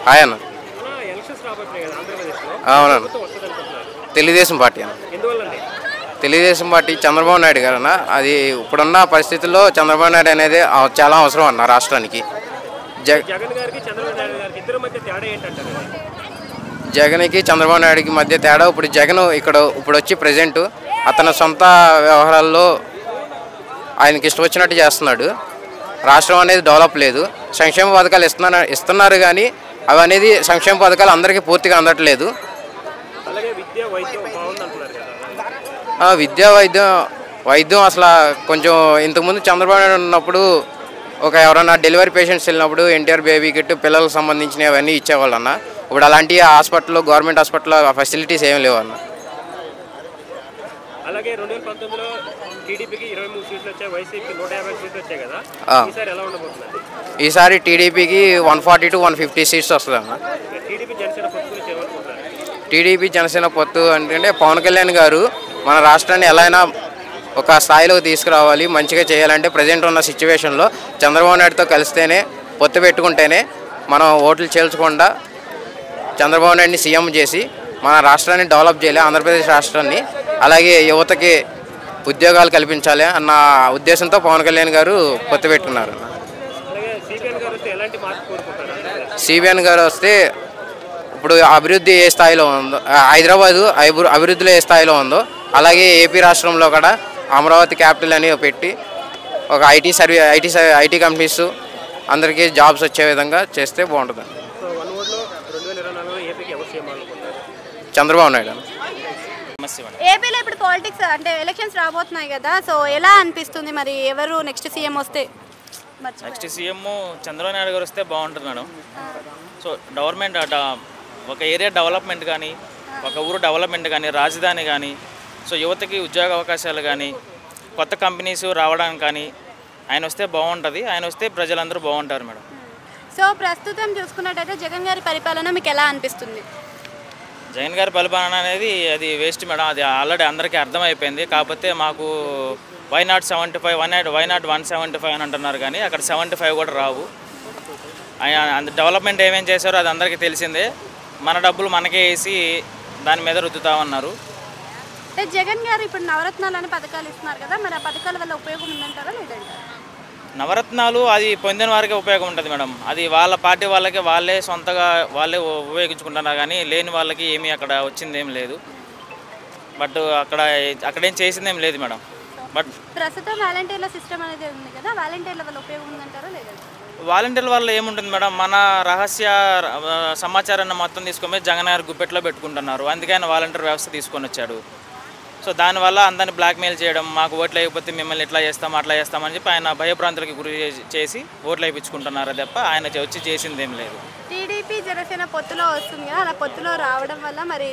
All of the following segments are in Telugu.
హాయ్ అన్న. అవునన్న. తెలుగుదేశం పార్టీ అన్న. తెలుగుదేశం పార్టీ చంద్రబాబు నాయుడు గారు అన్న. అది ఇప్పుడున్న పరిస్థితుల్లో చంద్రబాబు నాయుడు అనేది చాలా అవసరం అన్న రాష్ట్రానికి. జగన్కి చంద్రబాబు నాయుడుకి మధ్య తేడా ఇప్పుడు జగన్ ఇప్పుడు వచ్చి ప్రజెంట్ అతని సొంత వ్యవహారాల్లో ఆయనకి ఇష్టం వచ్చినట్టు చేస్తున్నాడు. రాష్ట్రం అనేది డెవలప్ లేదు. సంక్షేమ పథకాలు ఇస్తున్నారు కానీ అవి అనేది సంక్షేమ పథకాలు అందరికీ పూర్తిగా అందట్లేదు. విద్యా వైద్యం అసలు కొంచెం ఇంతకుముందు చంద్రబాబు నాయుడు ఉన్నప్పుడు ఎవరైనా డెలివరీ పేషెంట్స్ వెళ్ళినప్పుడు ఎన్టీఆర్ బేబీ కిట్ పిల్లలకు సంబంధించినవి అవన్నీ ఇచ్చేవాళ్ళు అన్న. ఇప్పుడు అలాంటి హాస్పిటల్లో గవర్నమెంట్ హాస్పిటల్లో ఫెసిలిటీస్ ఏమి లేవు అన్న. అలాగే 2019లో టీడీపీకి 23 సీట్లు వచ్చాయి, వైసీపీకి 150 సీట్లు వచ్చాయి కదా. ఈసారి ఎలా ఉండబోతుంది? ఈసారి టీడీపీకి 140 to 150 సీట్స్ వస్తుంది అన్న. టీడీపీ జనసేన పొత్తు గురించి ఏమనుకుంటారు? టీడీపీ జనసేన పొత్తు అంటే పవన్ కళ్యాణ్ గారు మన రాష్ట్రాన్ని ఎలా అయినా ఒక స్థాయిలోకి తీసుకురావాలి, మంచిగా చేయాలంటే ప్రజెంట్ ఉన్న సిచ్యువేషన్లో చంద్రబాబు నాయుడుతో కలిస్తేనే పొత్తు పెట్టుకుంటేనే మనం ఓట్లు చేల్చకుండా చంద్రబాబు నాయుడిని సీఎం చేసి మన రాష్ట్రాన్ని డెవలప్ చేయాలి, ఆంధ్రప్రదేశ్ రాష్ట్రాన్ని. అలాగే యువతకి ఉద్యోగాలు కల్పించాలి అన్న ఉద్దేశంతో పవన్ కళ్యాణ్ గారు పొత్తు పెట్టుకున్నారు. సిబిఎన్ గారు వస్తే ఇప్పుడు అభివృద్ధి ఏ స్థాయిలో ఉందో, హైదరాబాదు అభివృద్ధిలో ఏ స్థాయిలో ఉందో అలాగే ఏపీ రాష్ట్రంలో కూడా అమరావతి క్యాపిటల్ అని పెట్టి ఒక ఐటీ కంపెనీస్ అందరికీ జాబ్స్ వచ్చే విధంగా చేస్తే బాగుంటుంది. చంద్రబాబు నాయుడు. ఏపీలో ఇప్పుడు పాలిటిక్స్ అంటే ఎలక్షన్స్ రాబోతున్నాయి కదా, సో ఎలా అనిపిస్తుంది మరి ఎవరు నెక్స్ట్ సీఎం వస్తే? నెక్స్ట్ సీఎం చంద్రబాబు నాయుడు గారు వస్తే బాగుంటుంది మేడం. సో గవర్నమెంట్ ఒక ఏరియా డెవలప్మెంట్ కానీ, ఒక ఊరు డెవలప్మెంట్ కానీ, రాజధాని కానీ, సో యువతకి ఉద్యోగ అవకాశాలు కానీ, కొత్త కంపెనీస్ రావడానికి కానీ ఆయన వస్తే బాగుంటుంది. ఆయన వస్తే ప్రజలందరూ బాగుంటారు మేడం. సో ప్రస్తుతం చూసుకున్నట్టయితే జగన్ గారి పరిపాలన మీకు ఎలా అనిపిస్తుంది? జగన్ గారి పరిపాలన అనేది అది వేస్ట్ మేడం. అది ఆల్రెడీ అందరికీ అర్థమైపోయింది. కాకపోతే మాకు వై నాట్ 75 వై నాట్ 175 అని అంటున్నారు కానీ అక్కడ 75 కూడా రావు. ఆయన డెవలప్మెంట్ ఏమేం చేశారో అది అందరికీ తెలిసిందే. మన డబ్బులు మనకే వేసి దాని మీద రుద్దుతామన్నారు. అంటే జగన్ గారు ఇప్పుడు నవరత్నాలు అని పథకాలు ఇస్తున్నారు కదా, మరి ఆ పథకాల వల్ల ఉపయోగం ఉందంటారా లేదంటారా? నవరత్నాలు అది పొందిన వారికే ఉపయోగం ఉంటుంది మేడం. అది వాళ్ళ పార్టీ వాళ్ళకి వాళ్ళే సొంతగా వాళ్ళే ఉపయోగించుకుంటున్నారు కానీ లేని వాళ్ళకి ఏమీ అక్కడ వచ్చిందేం లేదు. బట్ అక్కడేం చేసిందేం లేదు మేడం. బట్ ప్రస్తుతం వాలంటీర్ల సిస్టమ్ అనేది ఉంది కదా, వాలంటీర్ల వల్ల ఉపయోగం ఉందంటారా లేదంటారా? వాలంటీర్ల వల్ల ఏముంటుంది మేడం, మన రహస్య సమాచారాన్ని మొత్తం తీసుకొని జగన్ గారు గుప్పెట్లో పెట్టుకుంటున్నారు. అందుకే ఆయన వాలంటీర్ వ్యవస్థ తీసుకొని వచ్చాడు. సో దానివల్ల అందరిని బ్లాక్మెయిల్ చేయడం, మాకు ఓట్లు వేయకపోతే మిమ్మల్ని ఇట్లా చేస్తాం అట్లా చేస్తామని చెప్పి ఆయన భయభ్రాంతులకి గురి చేసి ఓట్లు వేయించుకుంటున్నారు తప్ప ఆయన వచ్చి చేసిందేం లేదు. టీడీపీ జనసేన పొత్తులో వస్తుంది కదా, అలా పొత్తులో రావడం వల్ల మరి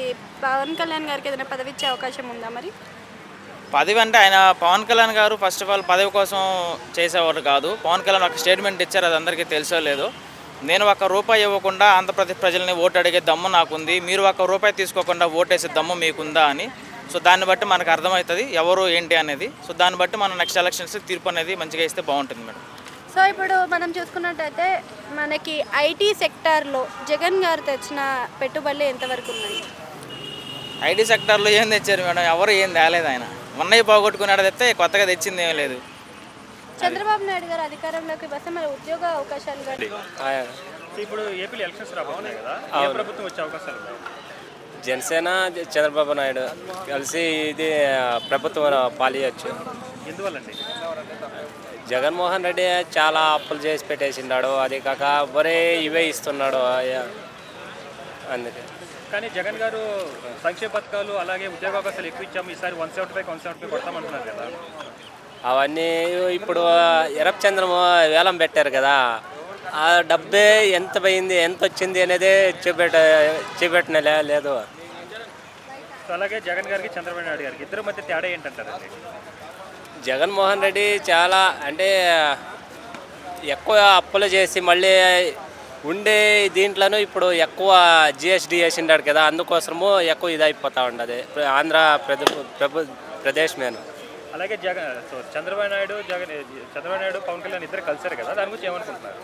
పవన్ కళ్యాణ్ గారికి ఏదైనా పదవి ఇచ్చే అవకాశం ఉందా? మరి పదవి అంటే ఆయన పవన్ కళ్యాణ్ గారు ఫస్ట్ ఆఫ్ ఆల్ పదవి కోసం చేసేవారు కాదు. పవన్ కళ్యాణ్ ఒక స్టేట్మెంట్ ఇచ్చారు, అది అందరికీ తెలుసో లేదో. నేను ₹1 ఇవ్వకుండా ఆంధ్రప్రదేశ్ ప్రజల్ని ఓటు అడిగే దమ్ము నాకుంది, మీరు ₹1 తీసుకోకుండా ఓటేసే దమ్ము మీకుందా అని. సో దాన్ని బట్టి మనకు అర్థమవుతుంది ఎవరు ఏంటి అనేది. సో దాన్ని బట్టి మనం నెక్స్ట్ ఎలక్షన్స్ తీర్పు అనేది మంచిగా ఇస్తే బాగుంటుంది మేడం. సో ఇప్పుడు మనం చూసుకున్నట్టయితే మనకి ఐటీ సెక్టార్లో జగన్ గారు తెచ్చిన పెట్టుబడులు ఎంతవరకు ఉన్నాయి? ఐటీ సెక్టార్లో ఏం తెచ్చారు మేడం? ఎవరు ఏం తేలేదు. ఆయన ఉన్నవి పోగొట్టుకున్నాడు తప్పితే కొత్తగా తెచ్చింది ఏం లేదు. చంద్రబాబు నాయుడు గారు అధికారంలోకి వస్తే మరి ఉద్యోగ అవకాశాలు ఇప్పుడు ఏపీలో ఎలక్షన్స్ రాబోతున్నాయి కదా, ఏ ప్రభుత్వం వచ్చే అవకాశాలు ఉన్నాయి? జనసేన చంద్రబాబు నాయుడు కలిసి ఇది ప్రభుత్వం పాలియచ్చు. ఎందువల్లండి? జగన్మోహన్ రెడ్డి చాలా అప్పులు చేసి పెట్టేసిన్నాడు, అది కాక ఒరే ఇవే ఇస్తున్నాడు అందుకే. కానీ జగన్ గారు సంక్షేమ పథకాలు అలాగే ఉద్యోగ అవకాశాలు ఎక్కువ ఇచ్చాము, ఈసారి 175 కొడతామంటున్నారు కదా. అవన్నీ ఇప్పుడు ఎర్రచంద్రము వేలం పెట్టారు కదా, ఆ డబ్బే ఎంత పోయింది ఎంత వచ్చింది అనేది చూపెట్టిన లేదు. అలాగే జగన్ గారికి చంద్రబాబు నాయుడు గారికి ఇద్దరు మధ్య తేడా ఏంటంటారండి? జగన్మోహన్ రెడ్డి చాలా అంటే ఎక్కువ అప్పులు చేసి మళ్ళీ ఉండే దీంట్లోనూ ఇప్పుడు ఎక్కువ జిఎస్టీ వేసిండాడు కదా, అందుకోసము ఎక్కువ ఇదైపోతూ ఉండదు ఆంధ్ర ప్రదేశ్ మేను. అలాగే చంద్రబాబు నాయుడు పవన్ కళ్యాణ్ ఇద్దరు కలిసారు కదా, దాని గురించి ఏమనుకుంటున్నారు?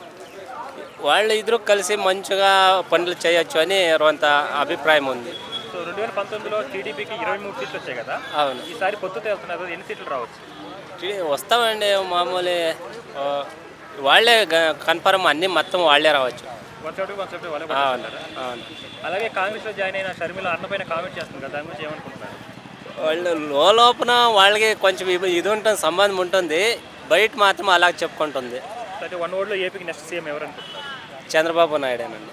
వాళ్ళు ఇద్దరు కలిసి మంచిగా పనులు చేయొచ్చు అని కొంత అభిప్రాయం ఉంది. సో 2019లో టీడీపీకి 23 సీట్లు వచ్చాయి కదా, అవును, ఈసారి పొత్తుతో వెళ్తున్నారు కదా, ఎన్ని సీట్లు రావచ్చు? వస్తామండి. మామూలు వాళ్ళే కన్ఫర్మ్ అన్నీ మొత్తం వాళ్ళే రావచ్చు. 170 వాళ్ళే అవును, పట్టుకుంటారా? అవును. అలాగే కాంగ్రెస్లో జాయిన్ అయిన షర్మిల అన్నపైన కామెంట్ చేస్తుంది కదా, దాని గురించి ఏమనుకుంటున్నారు? వాళ్ళు లోపల వాళ్ళకి కొంచెం ఇది ఉంటుంది, సంబంధం ఉంటుంది, బయట మాత్రం అలా చెప్పుకుంటుంది. అయితే 1 ఓవర్లో ఏపీకి నెక్స్ట్ సీఎం ఎవరు అనుకుంటున్నారు? చంద్రబాబు నాయుడేనండి.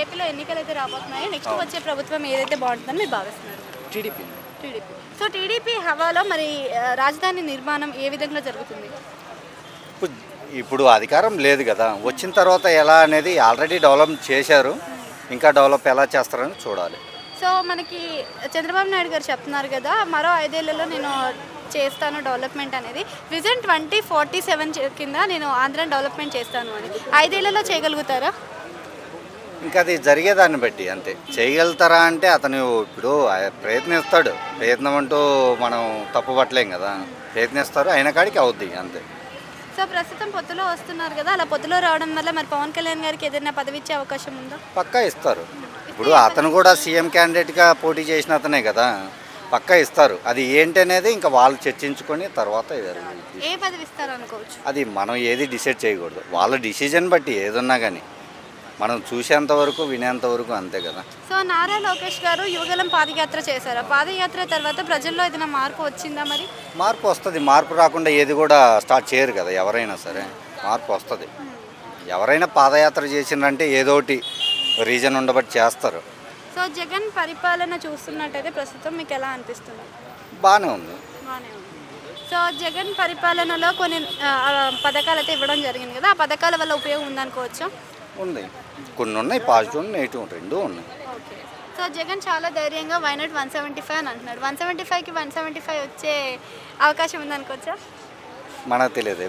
ఏపీలో ఎన్నికలు అయితే రాబోతున్నాయి, నెక్స్ట్ వచ్చే ప్రభుత్వం ఏదైతే బాగుంటుందని మీరు భావిస్తున్నారు? టీడీపీ. సో టీడీపీ హవాలో మరి రాజధాని నిర్మాణం ఏ విధంగా జరుగుతుంది? ఇప్పుడు అధికారం లేదు కదా, వచ్చిన తర్వాత ఎలా అనేది ఆల్రెడీ డెవలప్ చేశారు, ఇంకా డెవలప్ ఎలా చేస్తారని చూడాలి. సో మనకి చంద్రబాబు నాయుడు గారు చెప్తున్నారు కదా, మరో 5 ఏళ్లలో నేను చేస్తాను డెవలప్మెంట్ అనేది, విజన్ 2047 కింద నేను ఆంధ్రాని డెవలప్మెంట్ చేస్తాను అని. 5 ఏళ్లలో చేయగలుగుతారా? ఇంకా అది జరిగేదాన్ని బట్టి అంతే. చేయగలుగుతారా అంటే అతను ఇప్పుడు ప్రయత్నిస్తాడు, ప్రయత్నం అంటూ మనం తప్పు పట్టలేం కదా, ప్రయత్నిస్తారు, అయిన కాడికి అవుద్ది అంతే. సో ప్రస్తుతం పొత్తులో వస్తున్నారు కదా, అలా పొత్తులో రావడం వల్ల మరి పవన్ కళ్యాణ్ గారికి ఏదైనా పదవి ఇచ్చే అవకాశం ఉందా? పక్కా ఇస్తారు. ఇప్పుడు అతను కూడా సీఎం క్యాండిడేట్గా పోటీ చేసిన అతనే కదా, పక్కా ఇస్తారు. అది ఏంటి అనేది ఇంకా వాళ్ళు చర్చించుకొని తర్వాత ఏ పదవి ఇస్తారు అనుకోవచ్చు? అది మనం ఏది డిసైడ్ చేయకూడదు, వాళ్ళ డిసిజన్ బట్టి ఏదున్నా కానీ మనం చూసేంత వరకు వినేంత వరకు అంతే కదా. సో నారా లోకేష్ గారు యువగలం పాదయాత్ర చేశారు, పాదయాత్ర తర్వాత ప్రజల్లో ఏదైనా మార్పు వచ్చిందా? మరి మార్పు వస్తుంది, మార్పు రాకుండా ఏది కూడా స్టార్ట్ చేయరు కదా, ఎవరైనా సరే మార్పు వస్తుంది. ఎవరైనా పాదయాత్ర చేసిందంటే ఏదోటి రీజన్ ఉండబట్టి చేస్తారు. సో జగన్ పరిపాలన చూస్తున్నట్టయితే ప్రస్తుతం మీకు ఎలా అనిపిస్తుంది? బాగానే ఉంది. బాగానే ఉంది. సో జగన్ పరిపాలనలో కొన్ని పథకాలు అయితే ఇవ్వడం జరిగింది కదా, ఆ పథకాల వల్ల ఉపయోగం ఉందనుకోవచ్చు? ఉంది, కొన్ని ఉన్నాయి, పాజిటివ్ నెగిటివ్ రెండు ఉన్నాయి. ఓకే. సో జగన్ చాలా ధైర్యంగా వైనాట్ 175 అని అంటున్నాడు. 175కి 175 వచ్చే అవకాశం ఉందనుకోవచ్చా? మనకు తెలియదు,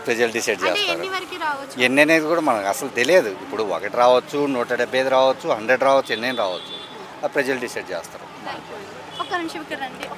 ప్రజలు డిసైడ్ అంటే చేస్తారు. ఎన్ని వరకు రావచ్చు? ఎన్ని అనేది కూడా మనకు అసలు తెలియదు. ఇప్పుడు 1 రావచ్చు, 175 రావచ్చు, 100 రావచ్చు, ఎన్ని రావచ్చు, ఆ ప్రజలు డిసైడ్ చేస్తారు. ఒక్క నిమిషం ఇక్కడ రండి.